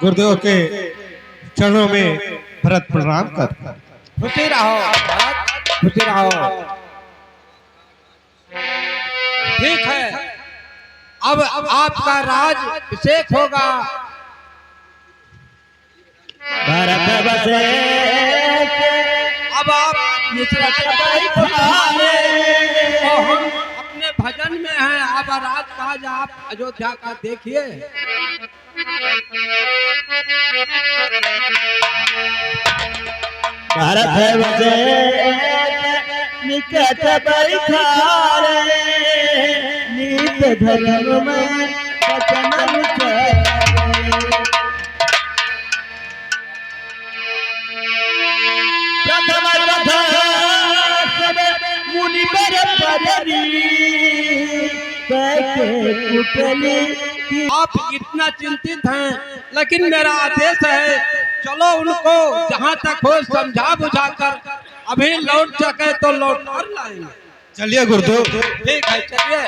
गुरुदेव के चरणों में भरत प्रणाम कर। खुशी रहो भरत, खुशी रहो। ठीक है, अब आपका राज अभिषेक होगा। भरत बसे अब आप मिश्रा हम अपने भजन में हैं। अब राज काज आप अयोध्या का देखिए। भरत बसे निकट बैठारे नित धर्म में वचन चले। प्रथम सब मुनि बर पररी कैके कुटली। आप इतना चिंतित हैं, लेकिन मेरा आदेश है, चलो उनको जहाँ तक हो समझा बुझाकर अभी लौट सके तो लौट कर लाएंगे। चलिए गुरुदेव। ठीक है, चलिए।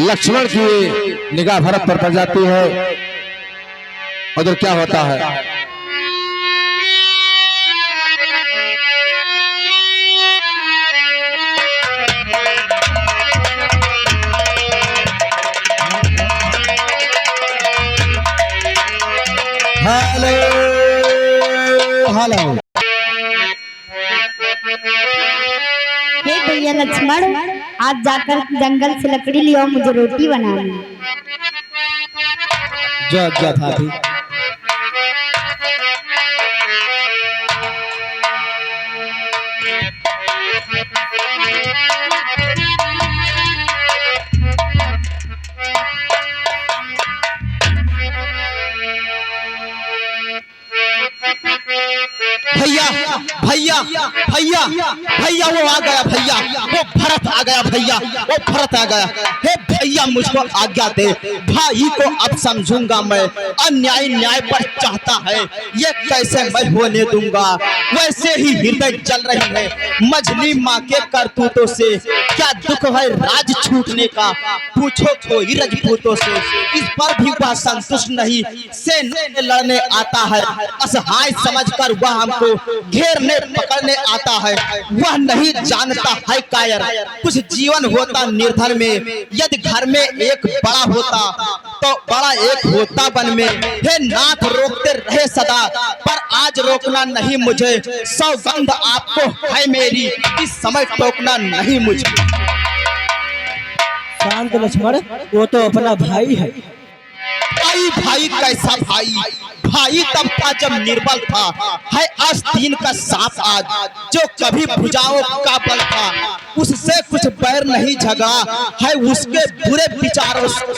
लक्ष्मण की निगाह भरत पर पड़ जाती है। उधर क्या होता है? Hello hello. हे भैया लक्ष्मण, आज जाकर जंगल से लकड़ी लियो, मुझे रोटी बनानी। जा जा था भी। भैया भैया भैया भैया वो आ गया, भैया वो भरत आ गया, भैया वो भरत आ गया। हे भैया मुझको आज्ञा दे, भाई को अब समझूंगा मैं। अन्याय न्याय पर चाहता है, ये कैसे मैं होने दूंगा। वैसे ही हृदय जल रही है मझली माँ के करतूतों से। क्या दुख है राज छूटने का, पूछो कोई रजपूतों से। इस पर भी वह संतुष्ट नहीं, से लड़ने आता है। असहाय समझकर वह हमको घेरने पकड़ने आता है। वह नहीं जानता है कायर, कुछ जीवन होता निर्धन में। यदि घर में एक बड़ा होता तो बड़ा एक होता वन में। हे नाथ रोकते रहे सदा, पर आज रोकना नहीं मुझे। सौगंध आपको है मेरी, इस समय टोकना नहीं मुझे। शांत लक्ष्मण, वो तो अपना भाई है। भाई भाई कैसा भाई? भाई तब था जब निर्बल था, है आस्तीन का सांप आज, जो कभी भुजाओं का बल था। उससे कुछ बैर नहीं झगड़ा है, उसके बुरे विचारों से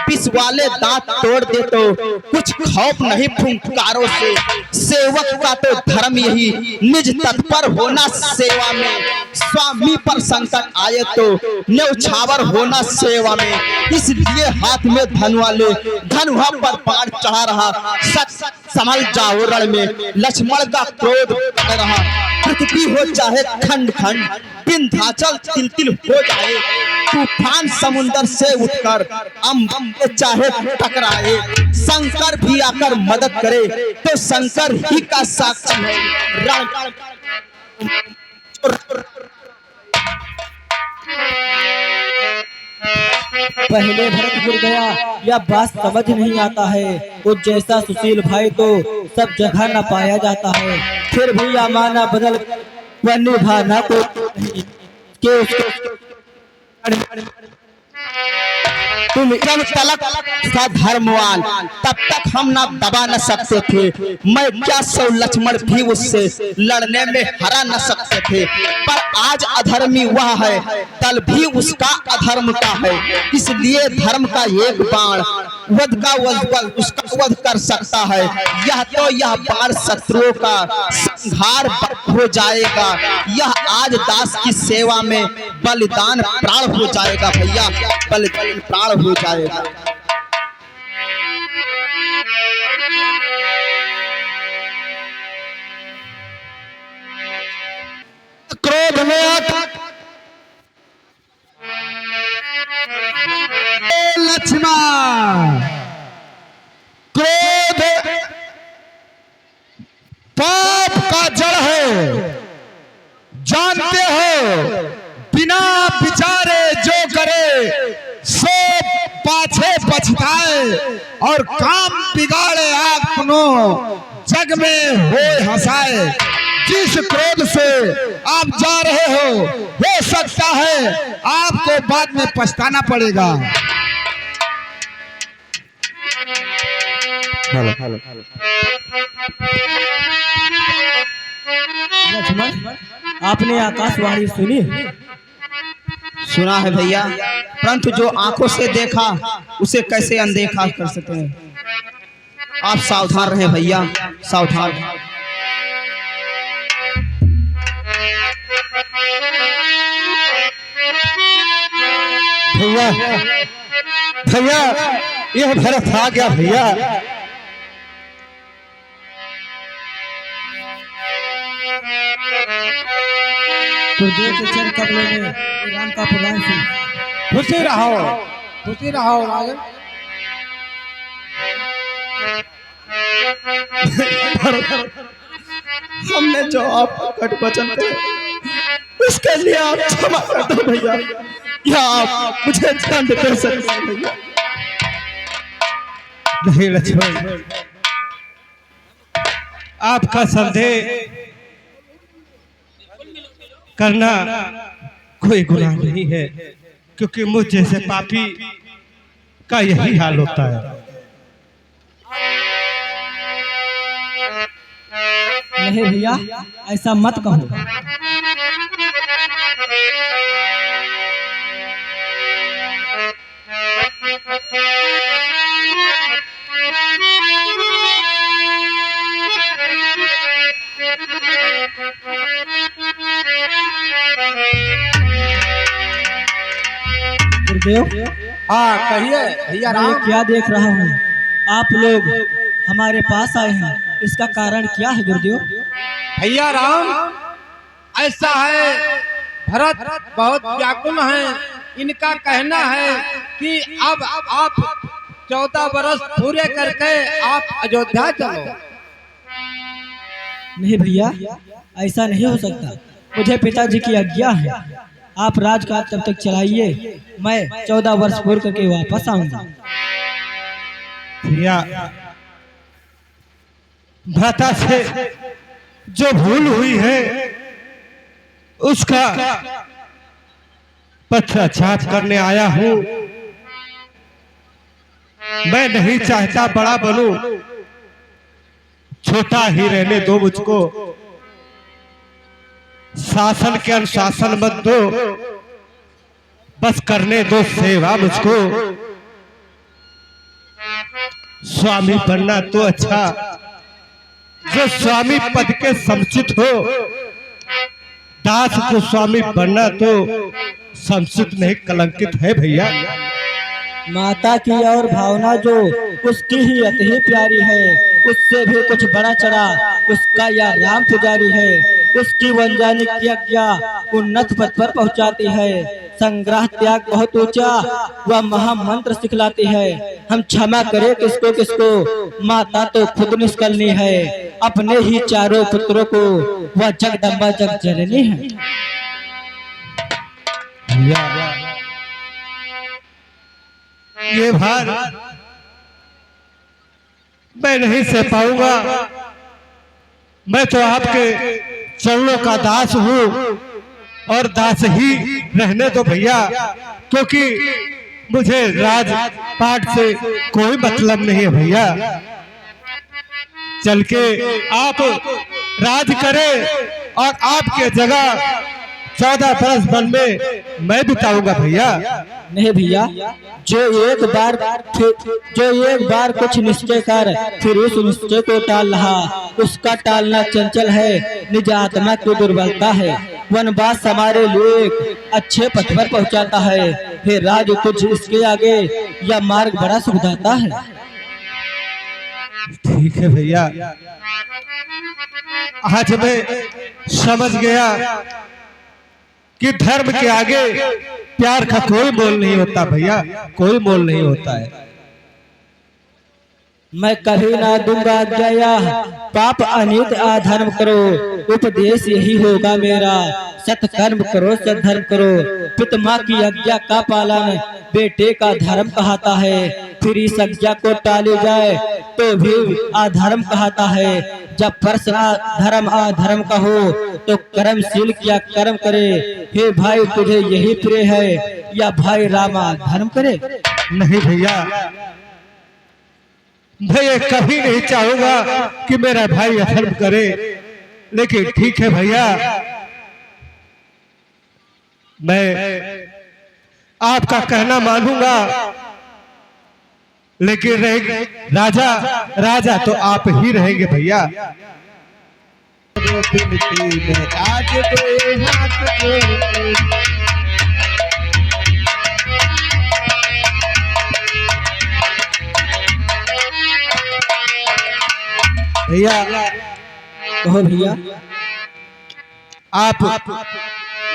विष वाले दांत तोड़ दे तो कुछ खौफ नहीं फुंकारों से। सेवक का तो धर्म यही, निज तत्पर होना सेवा में। स्वामी पर संकट आए तो न्यौछावर होना सेवा में। इसलिए हाथ में धन वाले धनुहा पर बाण चढ़ा रहा। सच संभल जाओ रण में, लक्ष्मण का क्रोध बढ़ रहा। पृथ्वी हो चाहे खंड खंड, विंध्याचल तिल तिल हो जाए। तूफान समुंदर से उठकर अम्ब चाहे टकराए। शंकर भी आकर मदद करे तो शंकर ही का साक्षी है। पहले भरत गिर गया, यह बात समझ नहीं आता है। वो जैसा सुशील भाई तो सब जगह न पाया जाता है। फिर भी अमाना बदल वह निभाना को नहीं कि उसको तुम जब तलक था धर्मवान तब तक हम ना दबा न सकते थे। मैं क्या सौ लक्ष्मण भी उससे लड़ने में हरा न सकते थे। पर आज अधर्मी वह है, दल भी उसका अधर्म का है। इसलिए धर्म का एक बाण उसका वध कर सकता है। यह बाण शत्रुओं का संहार हो जाएगा। यह आज दास की सेवा में बलिदान प्राण हो जाएगा भैया, बलिदान प्राण हो जाएगा। क्रोध में लक्ष्मण, क्रोध पाप का जड़ है, जानते हो। बिना विचारे जो करे सो पाछे पछताए, और काम बिगाड़े अपनो जग में हो हंसाए। जिस क्रोध से आप जा रहे हो सकता है आपको बाद में पछताना पड़ेगा। लक्ष्मण, आपने आकाशवाणी सुनी? सुना है भैया, परंतु जो आंखों से देखा उसे कैसे अनदेखा कर सकते हैं। आप सावधान रहे भैया, सावधान। भैया भैया यह भरत आ गया भैया। गुरुदेव के चरण कमलों में राम का प्रणाम सुन। खुशी रहो राजन। हमने जो आपका कट वचन करे उसके लिए आप क्षमा कर दो भैया, या आप मुझे दंड दे सकते हैं भैया। नहीं लक्ष्मण, आपका संदेह करना कोई गुनाह नहीं है, क्योंकि मुझ जैसे पापी का यही हाल होता है। नहीं भैया, ऐसा मत कहो। गुरुदेव, हाँ कहिए भैया मैं राम। क्या देख रहा हूँ, आप लोग हमारे पास आए हैं, इसका कारण क्या है गुरुदेव? भैया राम, ऐसा है भरत बहुत व्याकुल हैं। इनका कहना है कि अब आप 14 बरस पूरे करके आप अयोध्या चलो। नहीं भैया, ऐसा नहीं हो सकता। मुझे पिताजी की आज्ञा है। आप राजकाज तब तक चलाइए, मैं 14 वर्ष पूर्ण करके वापस आऊंगा। भैया, भ्राता से जो भूल हुई है उसका पश्चाताप करने आया हूँ। मैं नहीं चाहता बड़ा बनूं, छोटा ही रहने दो मुझको। शासन के अनुशासन मत दो, बस करने दो सेवा मुझको। स्वामी बनना तो अच्छा, जो स्वामी पद के समुचित हो। दास को स्वामी बनना तो समुचित नहीं, कलंकित है भैया। माता की और भावना जो उसकी ही अति ही प्यारी है, उससे भी कुछ बड़ा चढ़ा उसका या राम पुजारी है। उसकी वंजानी की आज्ञा उन्नत पद पर पहुंचाती है। संग्रह त्याग बहुत ऊंचा वह महामंत्र सिखलाती है। हम क्षमा करें किसको किसको, माता तो खुद निष्कलनी है। अपने ही चारों पुत्रों को वह जगदम्बा जग जननी है। ये भार मैं नहीं सह पाऊंगा। मैं तो आपके चरणों का दास हूँ और दास ही रहने दो भैया, क्योंकि मुझे राजपाट से कोई मतलब नहीं है भैया। चल के आप राज करें और आपके जगह 14 बरस वन में मैं बिताऊंगा भैया। नहीं भैया, जो एक बार कुछ निश्चय कर फिर उस निश्चय को टाल रहा, उसका टालना चंचल है, निज आत्मा की दुर्बलता है। वनवास हमारे लिए एक अच्छे पथ पर पहुंचाता है। हे राज, तुझ इसके आगे यह मार्ग बड़ा सुखदाता है। ठीक है भैया, आज मैं समझ गया कि धर्म के आगे प्यार का कोई मोल नहीं होता भैया, कोई मोल नहीं होता है। मैं कभी ना दूंगा आज्ञा, पाप अनित अधर्म करो, उपदेश यही होगा मेरा। सत्कर्म करो, सद्धर्म करो, पिता माँ की आज्ञा का पालन बेटे का धर्म कहता है। फिर इस आज्ञा को टाले जाए तो भी अधर्म कहता है। जब प्रश्न धर्म अधर्म का हो तो कर्मशील क्या कर्म करे। हे भाई, तुझे यही प्रिय है या भाई रामा धर्म करे? नहीं भैया, मैं ये कभी नहीं चाहूंगा कि मेरा भाई अधर्म करे, लेकिन ठीक है भैया, मैं आपका कहना मानूंगा। लेकिन राजा राजा तो आप ही रहेंगे भैया। भैया, कहो भैया। आप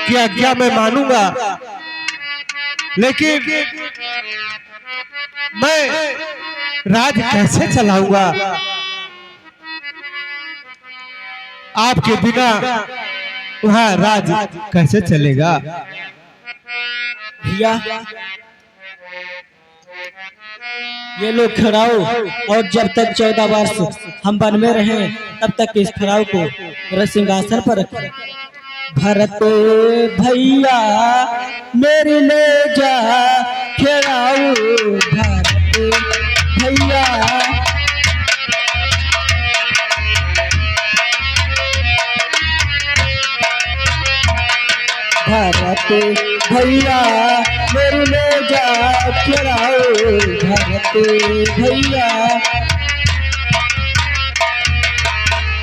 की आज्ञा मैं मानूंगा, लेकिन मैं राज कैसे चलाऊंगा? आपके बिना वहाँ राज कैसे चलेगा? भैया, ये लोग खड़ाओ, और जब तक 14 वर्ष हम वन में रहें तब तक इस खड़ाओ को सिंहासन पर रखें। भरत भैया मेरे ले जा खड़ाओ, भरत भैया भरत भैया मेरे ले जा खड़ाओ, भरत भैया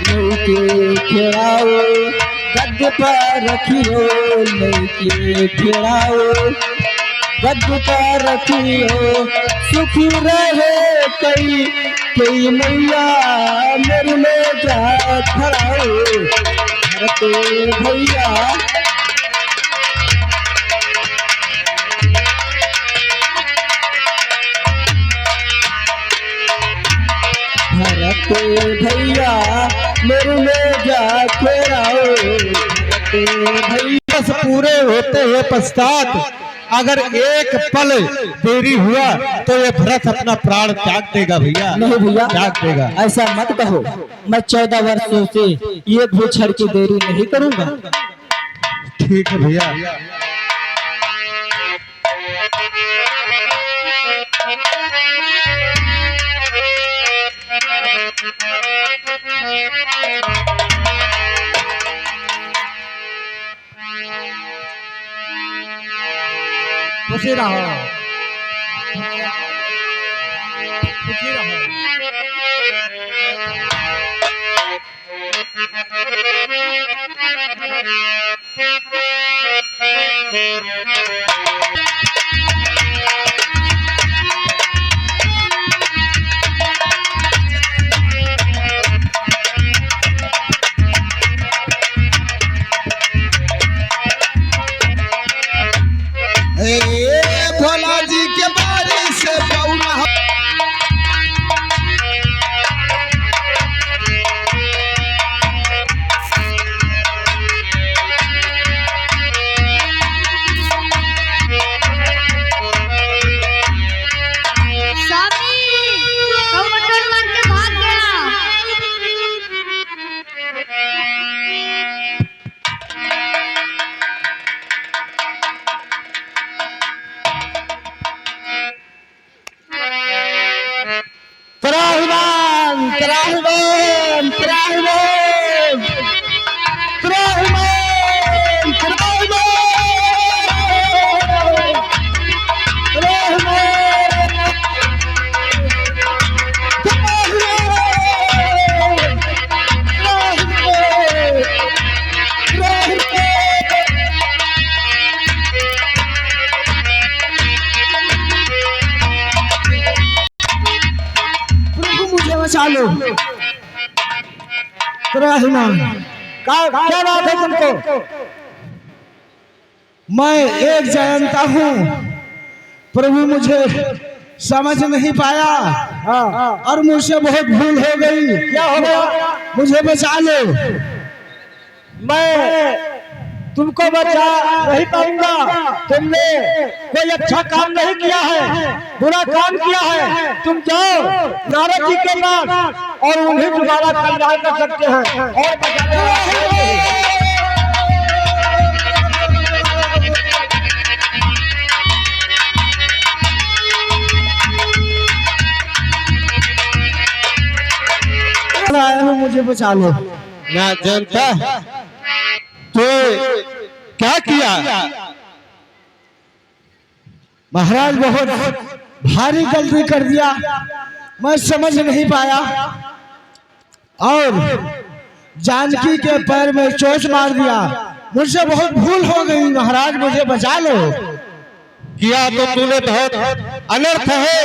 लेके खड़ाओ, गद्द पर रखियो, लेके खड़ाओ, गद्द पर रखियो। सुखी रहे कई मैया मेरे ले जा खड़ाओ, भरत भैया भरत भैया मेरे ले जा खड़ाओ, भरत भैया। बस पूरे होते हुए पश्चात अगर एक पल देरी हुआ तो ये भरत अपना प्राण त्याग देगा भैया। नहीं भैया, त्याग देगा। ऐसा मत कहो। मैं 14 वर्षों से एक भी क्षण की देरी नहीं करूंगा। ठीक है भैया। खुशी रहो, खुशी रहो। भोला जी के बारे से बउना त्राहिमाम। क्या बात है तुमको? मैं एक जयंता हूँ प्रभु, मुझे समझ नहीं पाया और मुझसे बहुत भूल हो गई। क्या हो गया? मुझे बचा लो। मैं तुमको बचा नहीं पाऊंगा। तुमने कोई अच्छा काम नहीं किया है, बुरा काम किया है। तुम जाओ नारद जी के पास और उन्हें दोबारा कल्याण कर सकते हैं और बचा। मुझे बचा लो। ना जनता तो क्या किया? महाराज बहुत भारी गलती कर दिया, मैं समझ नहीं पाया और जानकी के पैर में चोट मार दिया। मुझसे बहुत भूल हो गई महाराज, मुझे बचा लो। किया तो तूने बहुत अनर्थ है,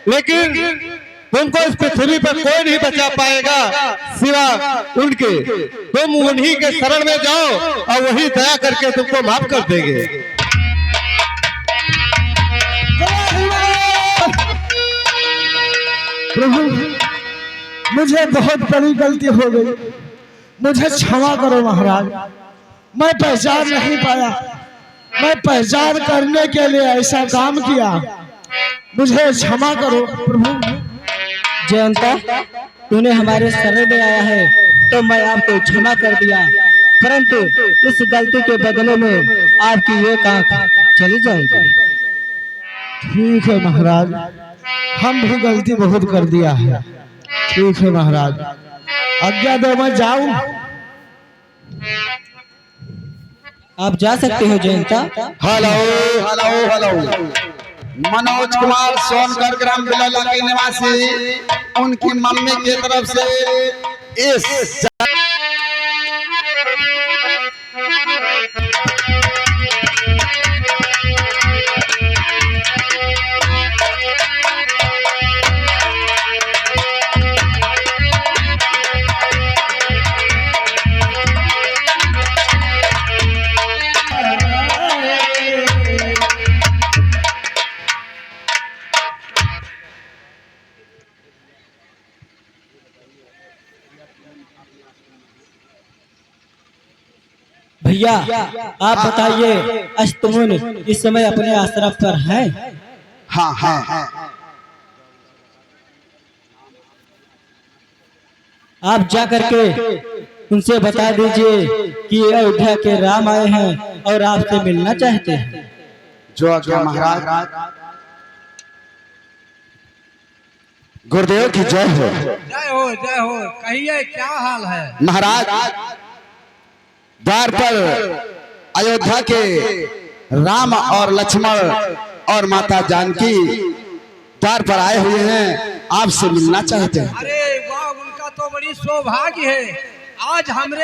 लेकिन तुमको इस पृथ्वी पर कोई नहीं बचा पाएगा सिवा उनके। तुम उन्हीं के शरण में जाओ और वही दया करके तुमको माफ कर देंगे। प्रभु, मुझे बहुत बड़ी गलती हो गई, मुझे क्षमा करो महाराज। मैं पहचान नहीं पाया, मैं पहचान करने के लिए ऐसा काम किया, मुझे क्षमा करो प्रभु। जयंता, तूने हमारे शरण में आया है तो मैं आपको क्षमा कर दिया, परंतु इस गलती के बदले में आपकी एक आंख चली जाएगी। ठीक है महाराज, हम भी गलती बहुत कर दिया है। ठीक है महाराज, आज्ञा दो, मैं जाऊं? आप जा सकते हो Jayanta. Hello hello hello. Manoj Kumar Sonkar ग्राम बिलौला के निवासी, उनकी मम्मी की तरफ से इस भैया आप बताइए, अष्टमुन इस समय अपने आश्रम पर है? हाँ हाँ। आप जा करके उनसे बता दीजिए कि अयोध्या के राम आए हैं और आपसे मिलना चाहते हैं। जो आज्ञा महाराज। गुरुदेव की जय हो। जय हो जय हो। कहिए क्या हाल है महाराज? द्वार पर अयोध्या के राम और लक्ष्मण और माता जानकी द्वार पर आए हुए हैं, आपसे मिलना चाहते हैं। अरे वाह, उनका तो बड़ी सौभाग्य है। आज हमरे